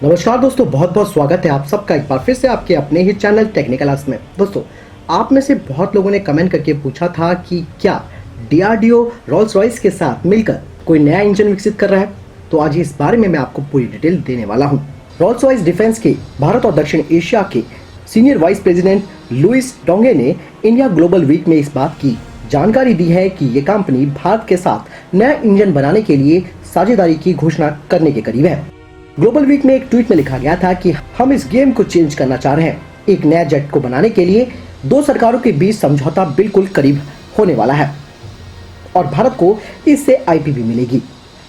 नमस्कार दोस्तों, बहुत बहुत स्वागत है आप सबका एक बार फिर से आपके अपने ही चैनल टेक्निकल आर्ट्स में। दोस्तों, आप में से बहुत लोगों ने कमेंट करके पूछा था कि क्या डीआरडीओ रोल्स रॉयस के साथ मिलकर कोई नया इंजन विकसित कर रहा है। तो आज इस बारे में मैं आपको पूरी डिटेल देने वाला हूं। रोल्स रॉयस डिफेंस के भारत और दक्षिण एशिया के सीनियर वाइस प्रेसिडेंट लुइस डोंगे ने इंडिया ग्लोबल वीक में इस बात की जानकारी दी है कि ये कंपनी भारत के साथ नया इंजन बनाने के लिए साझेदारी की घोषणा करने के करीब है। ग्लोबल वीक में एक ट्वीट में लिखा गया था कि हम इस गेम को चेंज करना चाह रहे हैं। एक नया जेट को बनाने के लिए दो सरकारों के बीच समझौता बिल्कुल करीब होने वाला है और भारत को इससे आईपी भी मिलेगी।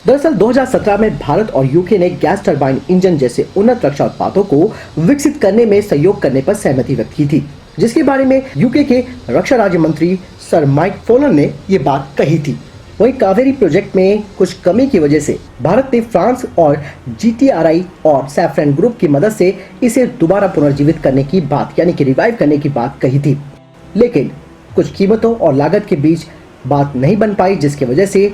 दरअसल 2017 में भारत और यूके ने गैस टरबाइन इंजन जैसे उन्नत रक्षा उत्पादों को विकसित करने में सहयोग करने पर सहमति व्यक्त की थी, जिसके बारे में यूके के रक्षा राज्य मंत्री सर माइक फोलन ने ये बात कही थी। वहीं कावेरी प्रोजेक्ट में कुछ कमी की वजह से भारत ने फ्रांस और जीटीआरआई और सैफ्रन ग्रुप की मदद से इसे दोबारा पुनर्जीवित करने की बात यानी कि रिवाइव करने की बात कही थी, लेकिन कुछ कीमतों और लागत के बीच बात नहीं बन पाई, जिसकी वजह से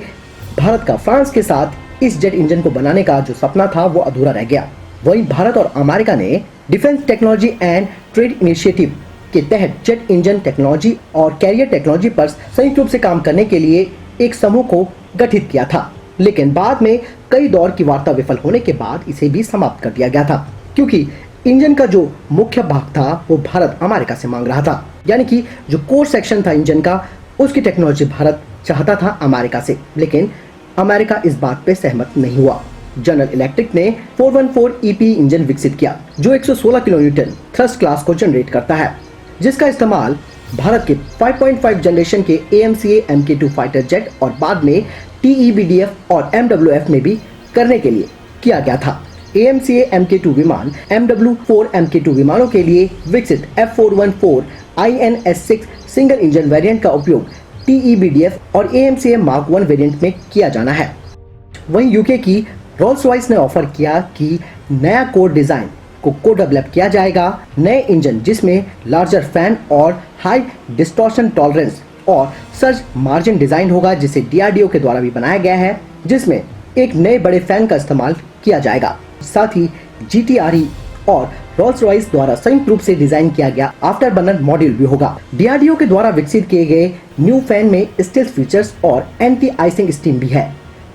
भारत का फ्रांस के साथ इस जेट इंजन को बनाने का जो सपना था वो अधूरा रह गया। वहीं भारत और अमेरिका ने defence technology and trade initiative के तहत जेट इंजन टेक्नोलॉजी और कैरियर टेक्नोलॉजी पर संयुक्त रूप से काम करने के लिए एक समूह को गठित किया था, लेकिन बाद में कई दौर की वार्ता विफल होने के बाद इसे भी समाप्त कर दिया गया था, क्योंकि इंजन का जो मुख्य भाग था वो भारत अमेरिका से मांग रहा था। यानी कि जो कोर सेक्शन था इंजन का, उसकी टेक्नोलॉजी भारत चाहता था अमेरिका से, लेकिन अमेरिका इस बात पे सहमत नहीं हुआ। जनरल इलेक्ट्रिक ने 414 ईपी इंजन विकसित किया जो 116 किलोन्यूटन थ्रस्ट क्लास को जनरेट करता है, जिसका इस्तेमाल भारत के 5.5 जनरेशन के AMCA MK2 फाइटर जेट और बाद में TEBDF और MWF में भी करने के लिए किया गया था। AMCA MK2 विमान MW4 MK2 विमानों के लिए विकसित F414 INS6 single engine variant का उपयोग TEBDF और AMCA Mark 1 वेरिएंट में किया जाना है। वहीं यूके की रोल्स रॉयस ने ऑफर किया कि नया कोर डिजाइन को डेवलप किया जाएगा। नए इंजन जिसमें लार्जर फैन और हाई डिस्टॉर्शन टॉलरेंस और सर्ज मार्जिन डिजाइन होगा, जिसे डीआरडीओ के द्वारा भी बनाया गया है, जिसमें एक नए बड़े फैन का इस्तेमाल किया जाएगा। साथ ही जीटीआरई और रोल्स रॉयस द्वारा संयुक्त रूप से डिजाइन किया गया आफ्टर बर्नर मॉड्यूल भी होगा। डीआरडीओ के द्वारा विकसित किए गए न्यू फैन में स्टेल्थ फीचर्स और एंटी आइसिंग स्टीम भी है,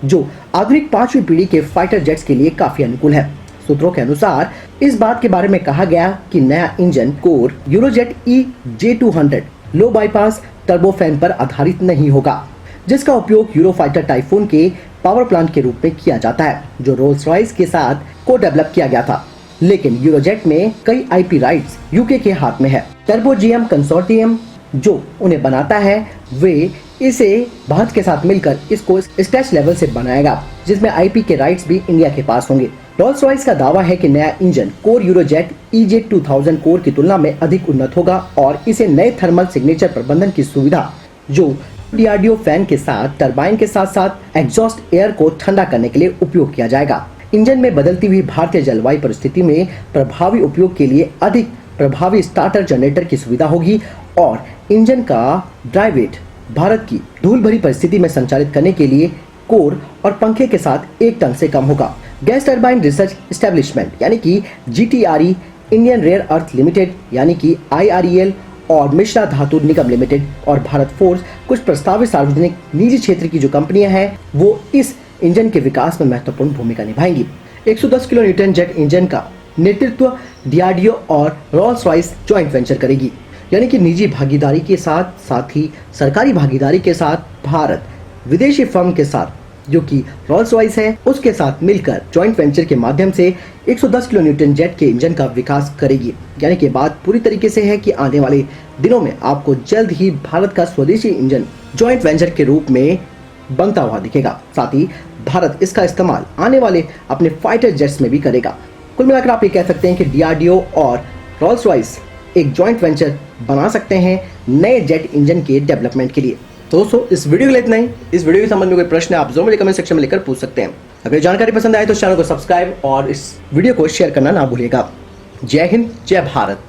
जो आधुनिक 5वीं पीढ़ी के फाइटर जेट्स के लिए काफी अनुकूल है। सूत्रों के अनुसार इस बात के बारे में कहा गया कि नया इंजन कोर यूरोजेट EJ200 लो बाईपास टर्बोफैन पर आधारित नहीं होगा, जिसका उपयोग यूरोफाइटर टाइफून के पावर प्लांट के रूप में किया जाता है, जो रोल्स रॉयस के साथ को डेवलप किया गया था। लेकिन यूरोजेट में कई आईपी राइट्स यूके के हाथ में है। टर्बोजीएम कंसोर्टियम जो उन्हें बनाता है, वे इसे भारत के साथ मिलकर इसको स्क्रैच लेवल से बनाएगा, जिसमें आईपी के राइट्स भी इंडिया के पास होंगे। रोल्स रॉयस का दावा है कि नया इंजन कोर यूरोजेट EJ2000 कोर की तुलना में अधिक उन्नत होगा और इसे नए थर्मल सिग्नेचर प्रबंधन की सुविधा जो डीआरडीओ फैन के साथ टरबाइन के साथ साथ एग्जॉस्ट एयर को ठंडा करने के लिए उपयोग किया जाएगा। इंजन में बदलती हुई भारतीय जलवायु परिस्थिति में प्रभावी उपयोग के लिए अधिक प्रभावी स्टार्टर जनरेटर की सुविधा होगी और इंजन का ड्राइव वेट भारत की धूल भरी परिस्थिति में संचालित करने के लिए कोर और पंखे के साथ 1 टन से कम होगा। गैस टरबाइन रिसर्च एस्टेब्लिशमेंट यानी कि GTRE, Indian Rare Earth Limited यानी कि IREL और मिश्रा धातु निगम लिमिटेड और भारत फोर्स कुछ प्रस्तावित सार्वजनिक निजी क्षेत्र की जो कंपनियां हैं वो इस इंजन के विकास में महत्वपूर्ण भूमिका निभाएंगी। 110 किलो न्यूटन जेट इंजन का नेतृत्व डीआरडीओ और रोल्स रॉयस ज्वाइंट वेंचर करेगी, यानी कि निजी भागीदारी के साथ साथ ही सरकारी भागीदारी के साथ भारत विदेशी फर्म के साथ जो कि रोल्स रॉयस है उसके साथ मिलकर जॉइंट वेंचर के माध्यम से 110 किलो न्यूटन जेट के इंजन का विकास करेगी। यानी कि बात पूरी तरीके से है कि आने वाले दिनों में आपको जल्द ही भारत का स्वदेशी इंजन जॉइंट वेंचर के रूप में बनता हुआ दिखेगा। साथ ही भारत इसका इस्तेमाल आने वाले अपने फाइटर जेट्स में भी करेगा। कुल मिलाकर आप ये कह सकते हैं कि डीआरडीओ और रोल्स रॉयस एक जॉइंट वेंचर बना सकते हैं नए जेट इंजन के डेवलपमेंट के लिए। दोस्तों, इस वीडियो के लिए इतना ही। इस वीडियो के संबंध में कोई प्रश्न है आप जरूर मुझे कमेंट सेक्शन में लिखकर पूछ सकते हैं। अगर जानकारी पसंद आए तो चैनल को सब्सक्राइब और इस वीडियो को शेयर करना ना भूलिएगा। जय हिंद, जय भारत।